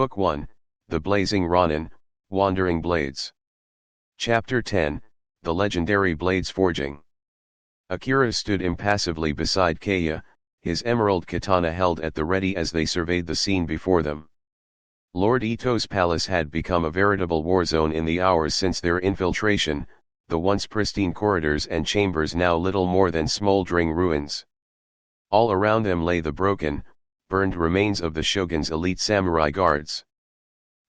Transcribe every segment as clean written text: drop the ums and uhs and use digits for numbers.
Book 1, The Blazing Ronin, Wandering Blades. Chapter 10, The Legendary Blades Forging. Akira stood impassively beside Kaya, his emerald katana held at the ready as they surveyed the scene before them. Lord Ito's palace had become a veritable war zone in the hours since their infiltration, the once pristine corridors and chambers now little more than smoldering ruins. All around them lay the broken, burned remains of the shogun's elite samurai guards.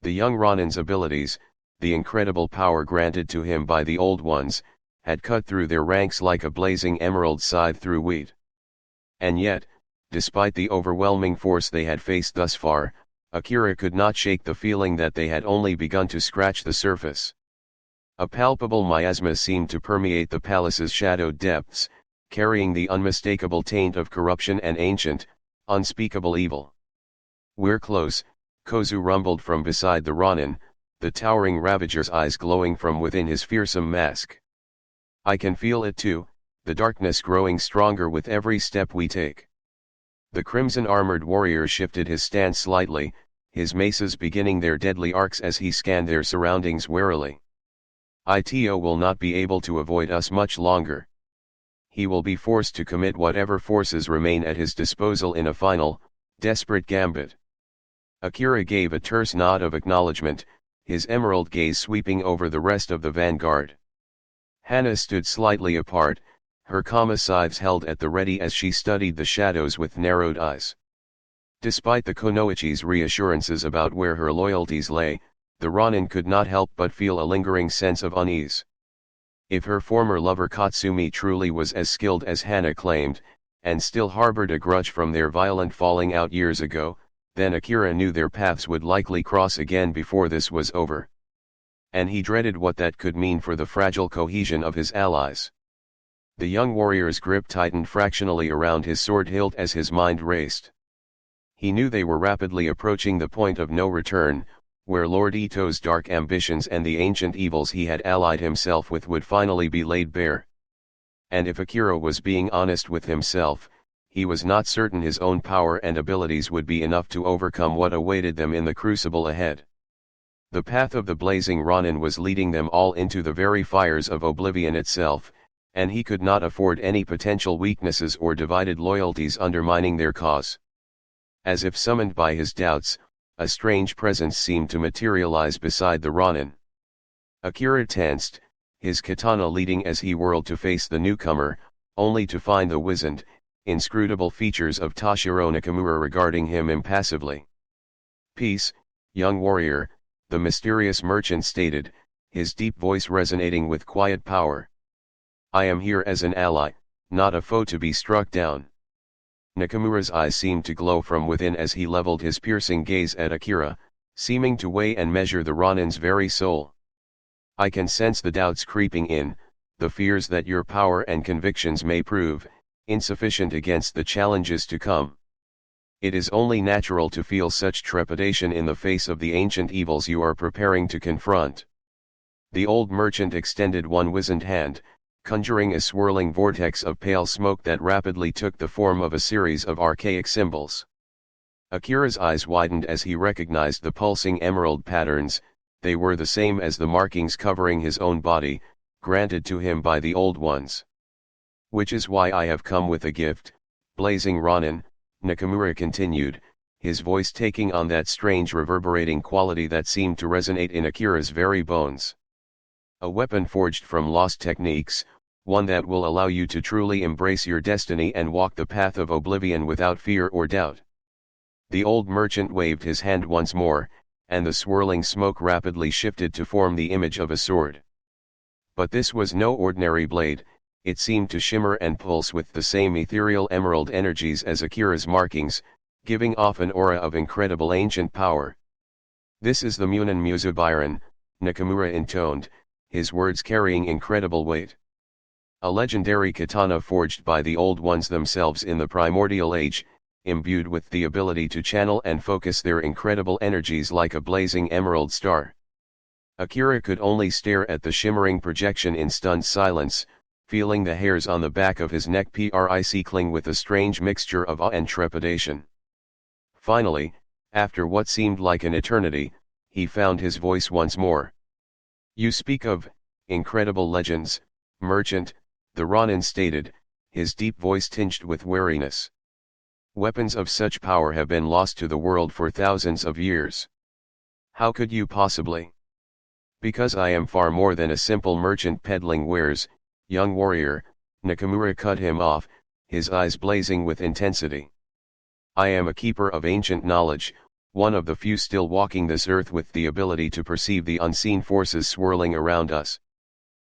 The young Ronin's abilities, the incredible power granted to him by the old ones, had cut through their ranks like a blazing emerald scythe through wheat. And yet, despite the overwhelming force they had faced thus far, Akira could not shake the feeling that they had only begun to scratch the surface. A palpable miasma seemed to permeate the palace's shadowed depths, carrying the unmistakable taint of corruption and ancient, unspeakable evil. "We're close," Kozue rumbled from beside the Ronin, the towering Ravager's eyes glowing from within his fearsome mask. "I can feel it too, the darkness growing stronger with every step we take." The crimson-armored warrior shifted his stance slightly, his maces beginning their deadly arcs as he scanned their surroundings warily. "Ito will not be able to avoid us much longer. He will be forced to commit whatever forces remain at his disposal in a final, desperate gambit." Akira gave a terse nod of acknowledgement, his emerald gaze sweeping over the rest of the vanguard. Hana stood slightly apart, her kama scythes held at the ready as she studied the shadows with narrowed eyes. Despite the Konoichi's reassurances about where her loyalties lay, the Ronin could not help but feel a lingering sense of unease. If her former lover Katsumi truly was as skilled as Hana claimed, and still harbored a grudge from their violent falling out years ago, then Akira knew their paths would likely cross again before this was over. And he dreaded what that could mean for the fragile cohesion of his allies. The young warrior's grip tightened fractionally around his sword hilt as his mind raced. He knew they were rapidly approaching the point of no return, where Lord Ito's dark ambitions and the ancient evils he had allied himself with would finally be laid bare. And if Akira was being honest with himself, he was not certain his own power and abilities would be enough to overcome what awaited them in the crucible ahead. The path of the blazing Ronin was leading them all into the very fires of oblivion itself, and he could not afford any potential weaknesses or divided loyalties undermining their cause. As if summoned by his doubts, a strange presence seemed to materialize beside the Ronin. Akira tensed, his katana leading as he whirled to face the newcomer, only to find the wizened, inscrutable features of Toshiro Nakamura regarding him impassively. "Peace, young warrior," the mysterious merchant stated, his deep voice resonating with quiet power. "I am here as an ally, not a foe to be struck down." Nakamura's eyes seemed to glow from within as he leveled his piercing gaze at Akira, seeming to weigh and measure the Ronin's very soul. "I can sense the doubts creeping in, the fears that your power and convictions may prove insufficient against the challenges to come. It is only natural to feel such trepidation in the face of the ancient evils you are preparing to confront." The old merchant extended one wizened hand, conjuring a swirling vortex of pale smoke that rapidly took the form of a series of archaic symbols. Akira's eyes widened as he recognized the pulsing emerald patterns. They were the same as the markings covering his own body, granted to him by the old ones. "Which is why I have come with a gift, Blazing Ronin," Nakamura continued, his voice taking on that strange reverberating quality that seemed to resonate in Akira's very bones. "A weapon forged from lost techniques, one that will allow you to truly embrace your destiny and walk the path of oblivion without fear or doubt." The old merchant waved his hand once more, and the swirling smoke rapidly shifted to form the image of a sword. But this was no ordinary blade, it seemed to shimmer and pulse with the same ethereal emerald energies as Akira's markings, giving off an aura of incredible ancient power. "This is the Munin Musubiron," Nakamura intoned, his words carrying incredible weight. "A legendary katana forged by the old ones themselves in the primordial age, imbued with the ability to channel and focus their incredible energies like a blazing emerald star." Akira could only stare at the shimmering projection in stunned silence, feeling the hairs on the back of his neck cling with a strange mixture of awe and trepidation. Finally, After what seemed like an eternity, he found his voice once more. "You speak of incredible legends, merchant," the Ronin stated, his deep voice tinged with wariness. "Weapons of such power have been lost to the world for thousands of years. How could you possibly?" "Because I am far more than a simple merchant peddling wares, young warrior," Nakamura cut him off, his eyes blazing with intensity. "I am a keeper of ancient knowledge, one of the few still walking this earth with the ability to perceive the unseen forces swirling around us."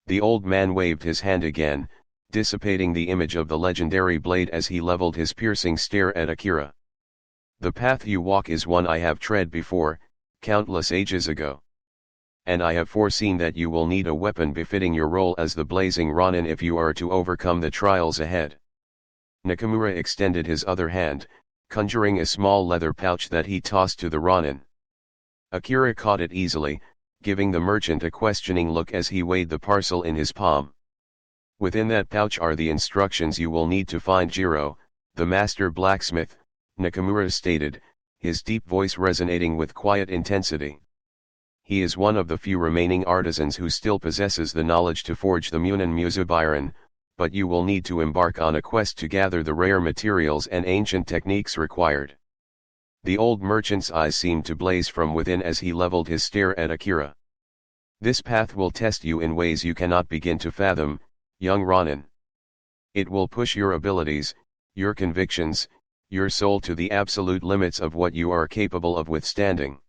The old man waved his hand again, dissipating the image of the legendary blade as he leveled his piercing stare at Akira. "The path you walk is one I have tread before, countless ages ago. And I have foreseen that you will need a weapon befitting your role as the Blazing Ronin if you are to overcome the trials ahead." Nakamura extended his other hand, conjuring a small leather pouch that he tossed to the Ronin. Akira caught it easily, giving the merchant a questioning look as he weighed the parcel in his palm. "Within that pouch are the instructions you will need to find Jiro, the master blacksmith," Nakamura stated, his deep voice resonating with quiet intensity. "He is one of the few remaining artisans who still possesses the knowledge to forge the Munin Musubiron, but you will need to embark on a quest to gather the rare materials and ancient techniques required." The old merchant's eyes seemed to blaze from within as he leveled his stare at Akira. "This path will test you in ways you cannot begin to fathom, young Ronin. It will push your abilities, your convictions, your soul to the absolute limits of what you are capable of withstanding."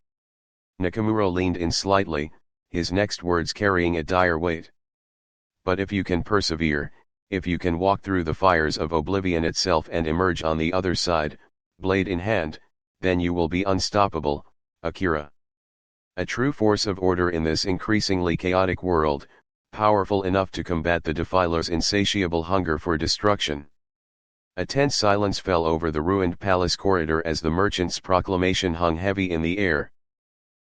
Nakamura leaned in slightly, his next words carrying a dire weight. "But if you can persevere, if you can walk through the fires of oblivion itself and emerge on the other side, blade in hand, then you will be unstoppable, Akira. A true force of order in this increasingly chaotic world, powerful enough to combat the defiler's insatiable hunger for destruction." A tense silence fell over the ruined palace corridor as the merchant's proclamation hung heavy in the air.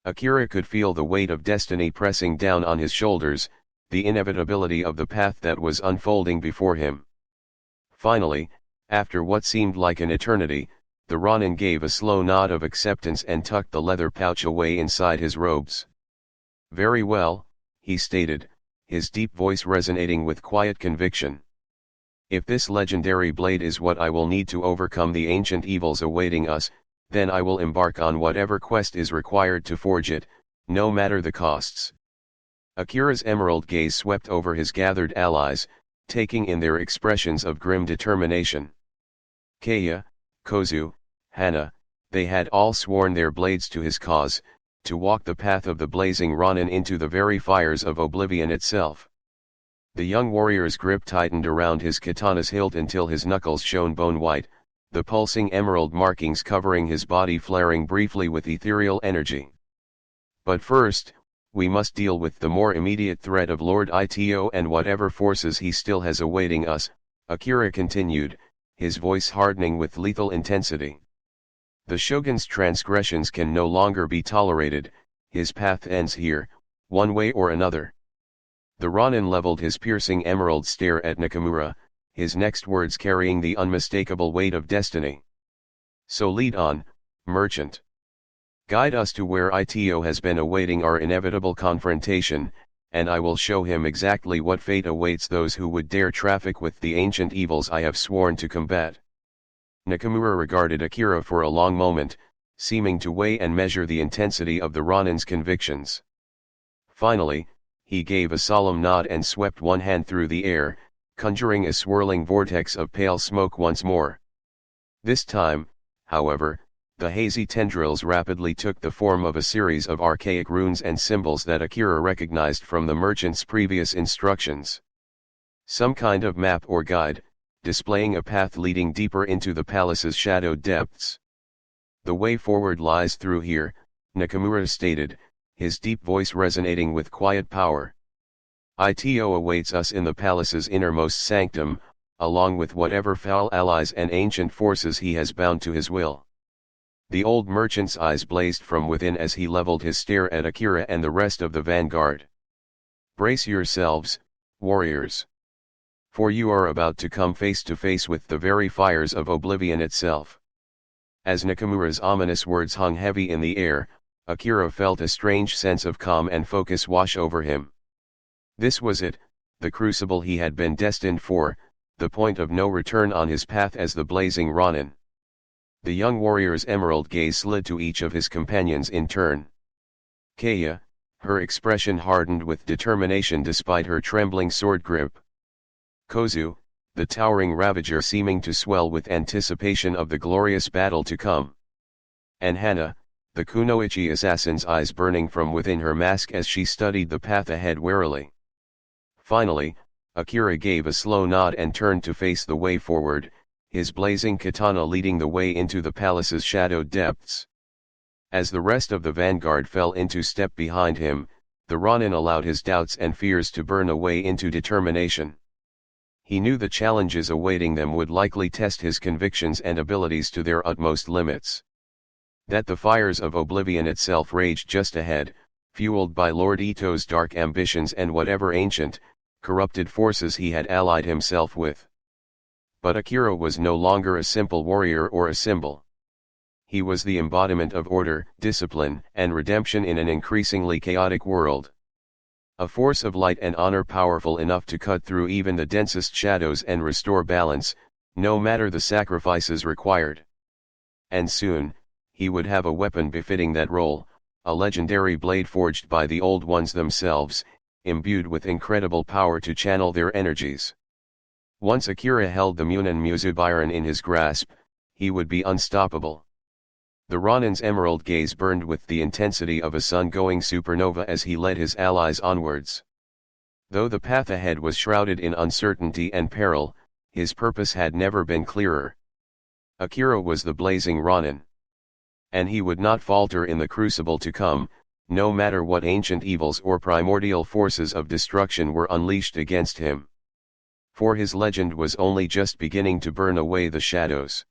Akira could feel the weight of destiny pressing down on his shoulders, the inevitability of the path that was unfolding before him. Finally, after what seemed like an eternity, the Ronin gave a slow nod of acceptance and tucked the leather pouch away inside his robes. "Very well," he stated, his deep voice resonating with quiet conviction. "If this legendary blade is what I will need to overcome the ancient evils awaiting us, then I will embark on whatever quest is required to forge it, no matter the costs." Akira's emerald gaze swept over his gathered allies, taking in their expressions of grim determination. Kaya, Kozue, Hana, they had all sworn their blades to his cause, to walk the path of the Blazing Ronin into the very fires of oblivion itself. The young warrior's grip tightened around his katana's hilt until his knuckles shone bone-white, the pulsing emerald markings covering his body flaring briefly with ethereal energy. "But first, we must deal with the more immediate threat of Lord Ito and whatever forces he still has awaiting us," Akira continued, his voice hardening with lethal intensity. "The Shogun's transgressions can no longer be tolerated, his path ends here, one way or another." The Ronin leveled his piercing emerald stare at Nakamura, his next words carrying the unmistakable weight of destiny. "So lead on, merchant. Guide us to where Ito has been awaiting our inevitable confrontation, and I will show him exactly what fate awaits those who would dare traffic with the ancient evils I have sworn to combat." Nakamura regarded Akira for a long moment, seeming to weigh and measure the intensity of the Ronin's convictions. Finally, he gave a solemn nod and swept one hand through the air, conjuring a swirling vortex of pale smoke once more. This time, however, the hazy tendrils rapidly took the form of a series of archaic runes and symbols that Akira recognized from the merchant's previous instructions. Some kind of map or guide, displaying a path leading deeper into the palace's shadowed depths. "The way forward lies through here," Nakamura stated, his deep voice resonating with quiet power. "Ito awaits us in the palace's innermost sanctum, along with whatever foul allies and ancient forces he has bound to his will." The old merchant's eyes blazed from within as he leveled his stare at Akira and the rest of the vanguard. "Brace yourselves, warriors. For you are about to come face to face with the very fires of oblivion itself." As Nakamura's ominous words hung heavy in the air, Akira felt a strange sense of calm and focus wash over him. This was it, the crucible he had been destined for, the point of no return on his path as the blazing Ronin. The young warrior's emerald gaze slid to each of his companions in turn. Kaya, her expression hardened with determination despite her trembling sword grip. Kozue, the towering Ravager seeming to swell with anticipation of the glorious battle to come. And Hana, the kunoichi assassin's eyes burning from within her mask as she studied the path ahead warily. Finally, Akira gave a slow nod and turned to face the way forward, his blazing katana leading the way into the palace's shadowed depths. As the rest of the vanguard fell into step behind him, the Ronin allowed his doubts and fears to burn away into determination. He knew the challenges awaiting them would likely test his convictions and abilities to their utmost limits. That the fires of oblivion itself raged just ahead, fueled by Lord Ito's dark ambitions and whatever ancient, corrupted forces he had allied himself with. But Akira was no longer a simple warrior or a symbol. He was the embodiment of order, discipline, and redemption in an increasingly chaotic world. A force of light and honor powerful enough to cut through even the densest shadows and restore balance, no matter the sacrifices required. And soon, he would have a weapon befitting that role, a legendary blade forged by the old ones themselves, imbued with incredible power to channel their energies. Once Akira held the Munin Musubiron in his grasp, he would be unstoppable. The Ronin's emerald gaze burned with the intensity of a sun-going supernova as he led his allies onwards. Though the path ahead was shrouded in uncertainty and peril, his purpose had never been clearer. Akira was the blazing Ronin. And he would not falter in the crucible to come, no matter what ancient evils or primordial forces of destruction were unleashed against him. For his legend was only just beginning to burn away the shadows.